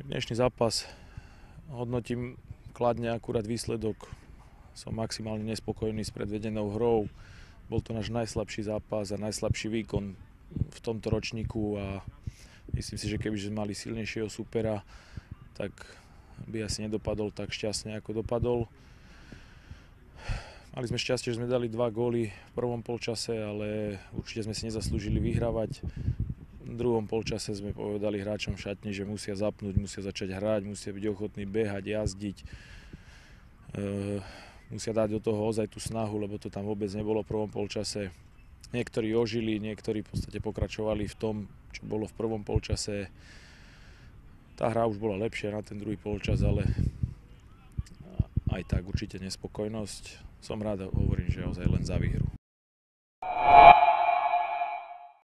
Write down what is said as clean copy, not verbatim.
Dnešný zápas hodnotím kladne, akurát výsledok. Som maximálne nespokojný s predvedenou hrou. Bol to náš najslabší zápas a najslabší výkon v tomto ročníku a myslím si, že keby sme mali silnejšieho supera, tak by asi nedopadol tak šťastne, ako dopadol. Mali sme šťastie, že sme dali 2 góly v prvom polčase, ale určite sme si nezaslúžili vyhrávať. V druhom polčase sme povedali hráčom v šatni, že musia zapnúť, musia začať hrať, musia byť ochotní behať, jazdiť. Musia dať do toho ozaj tú snahu, lebo to tam vôbec nebolo v prvom polčase. Niektorí ožili, niektorí v podstate pokračovali v tom, čo bolo v prvom polčase. Tá hra už bola lepšia na ten druhý polčas, ale aj tak určite nespokojnosť. Som rád, hovorím, že ozaj len za výhru.